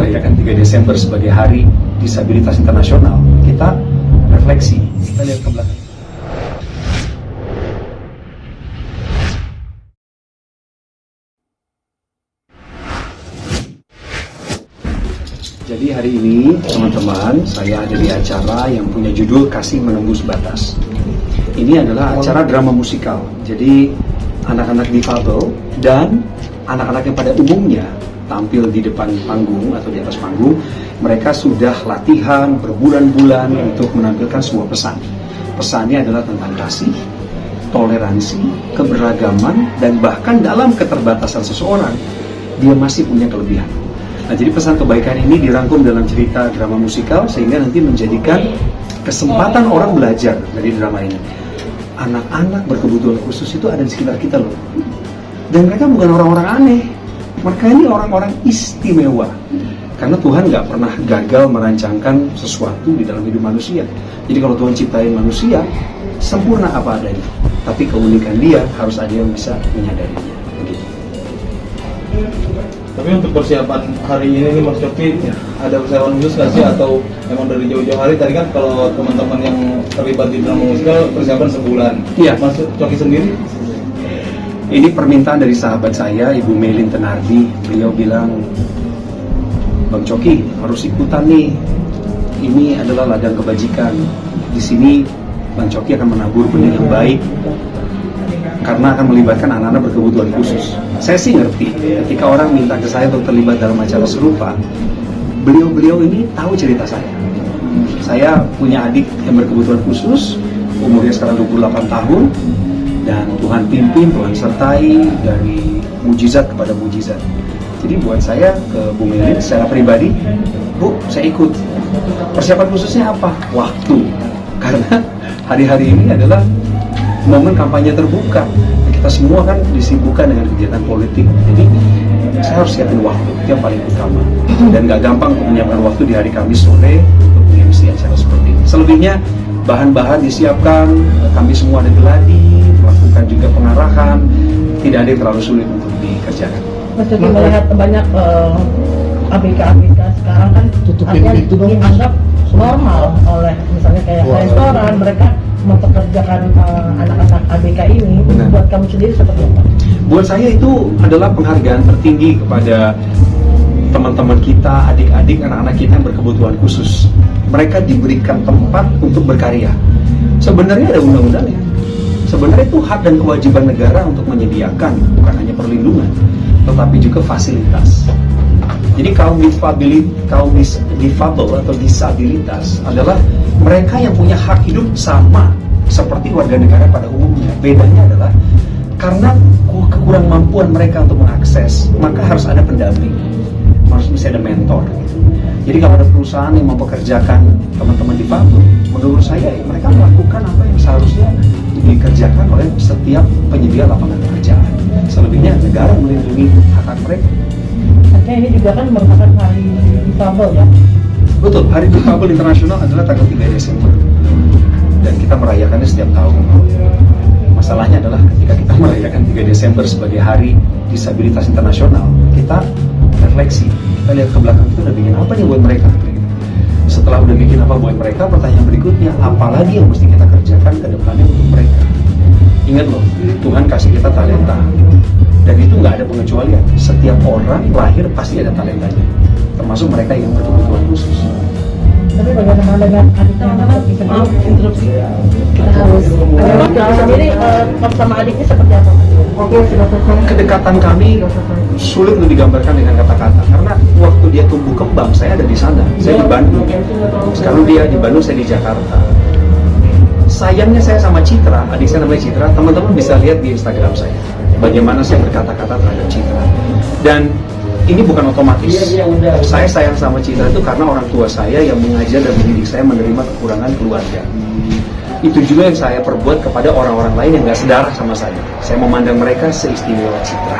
merayakan 3 Desember sebagai Hari Disabilitas Internasional, kita refleksi, kita lihat ke belakang. Jadi hari ini teman-teman, saya ada di acara yang punya judul Kasih Menembus Batas. Ini adalah acara drama musikal. Jadi anak-anak difabel dan anak-anak yang pada umumnya tampil di depan panggung atau di atas panggung, mereka sudah latihan berbulan-bulan untuk menampilkan sebuah pesan. Pesannya adalah tentang kasih, toleransi, keberagaman, dan bahkan dalam keterbatasan seseorang, dia masih punya kelebihan. Nah, jadi pesan kebaikan ini dirangkum dalam cerita drama musikal sehingga nanti menjadikan kesempatan orang belajar dari drama ini. Anak-anak berkebutuhan khusus itu ada di sekitar kita loh. Dan mereka bukan orang-orang aneh. Mereka ini orang-orang istimewa. Karena Tuhan nggak pernah gagal merancangkan sesuatu di dalam hidup manusia. Jadi kalau Tuhan ciptain manusia, sempurna apa adanya. Tapi keunikan dia harus ada yang bisa menyadarinya. Begitu. Tapi untuk persiapan hari ini nih Mas Coki, ada persiapan khusus nggak sih atau emang dari jauh-jauh hari? Tadi kan kalau teman-teman yang terlibat di drama musikal persiapan sebulan. Iya. Mas Coki sendiri? Ini permintaan dari sahabat saya, Ibu Melin Tenardi. Beliau bilang, Bang Coki harus ikutan nih. Ini adalah ladang kebajikan. Di sini Bang Coki akan menabur benih yang baik. Karena akan melibatkan anak-anak berkebutuhan khusus. Saya sih ngerti, ketika orang minta ke saya untuk terlibat dalam acara serupa, beliau-beliau ini tahu cerita saya. Saya punya adik yang berkebutuhan khusus, umurnya sekarang 28 tahun, dan Tuhan pimpin, Tuhan sertai dari mujizat kepada mujizat. Jadi buat saya ke Bu Melin secara pribadi, Bu, saya ikut. Persiapan khususnya apa? Waktu. Karena hari-hari ini adalah momen kampanye terbuka. Kita semua kan disibukkan dengan kegiatan politik. Jadi saya harus siapin waktu, itu yang paling utama. Dan gak gampang untuk menyiapkan waktu di hari Kamis sore untuk mengisi acara seperti ini. Selebihnya bahan-bahan disiapkan, kami semua ada geladi, melakukan juga pengarahan, tidak ada yang terlalu sulit untuk dikerjakan. Mas Coki melihat banyak ABK-ABK sekarang kan artinya dianggap normal oleh misalnya kayak restoran, mereka mempekerjakan anak-anak ABK ini. Benar. Buat kamu sendiri seperti apa? Buat saya itu adalah penghargaan tertinggi kepada teman-teman kita, adik-adik, anak-anak kita yang berkebutuhan khusus. Mereka diberikan tempat untuk berkarya. Sebenarnya ada undang-undangnya. Sebenarnya itu hak dan kewajiban negara untuk menyediakan bukan hanya perlindungan, tetapi juga fasilitas. Jadi kaum difabel atau disabilitas adalah mereka yang punya hak hidup sama seperti warga negara pada umumnya. Bedanya adalah karena kekurang mampuan mereka untuk mengakses, maka harus ada pendamping, harus bisa ada mentor. Jadi kalau ada perusahaan yang mempekerjakan teman-teman difabel, menurut saya mereka melakukan apa yang seharusnya dikerjakan oleh setiap penyedia lapangan pekerjaan. Selebihnya negara melindungi hak-hak mereka. Artinya ini juga kan merupakan hari difabel ya? Betul, Hari Difabel Internasional adalah tanggal 3 Desember dan kita merayakannya setiap tahun. Masalahnya adalah ketika kita merayakan 3 Desember sebagai Hari Disabilitas Internasional, kita refleksi, kita lihat ke belakang, kita udah bikin apa nih buat mereka. Setelah udah bikin apa buat mereka, pertanyaan berikutnya, apalagi yang mesti kita kerjakan ke depannya untuk mereka. Ingat loh, Tuhan kasih kita talenta, dan itu nggak ada pengecualian. Setiap orang lahir pasti ada talentanya, termasuk mereka yang berkebutuhan khusus. Tapi bagaimana dengan adik teman-teman? Maaf, interupsi. Kita harus. Kita sendiri sama adiknya seperti apa? Oke, sudah selesai. Kedekatan kami sulit untuk digambarkan dengan kata-kata, karena waktu dia tumbuh kembang, saya ada di sana. Saya di Bandung. Sekarang dia di Bandung, saya di Jakarta. Sayangnya saya sama Citra, adik saya namanya Citra, teman-teman bisa lihat di Instagram saya bagaimana saya berkata-kata terhadap Citra. Dan ini bukan otomatis. Saya sayang sama Citra itu karena orang tua saya yang mengajar dan mendidik saya menerima kekurangan keluarga. Itu juga yang saya perbuat kepada orang-orang lain yang gak sedarah sama saya. Saya memandang mereka seistimewa Citra.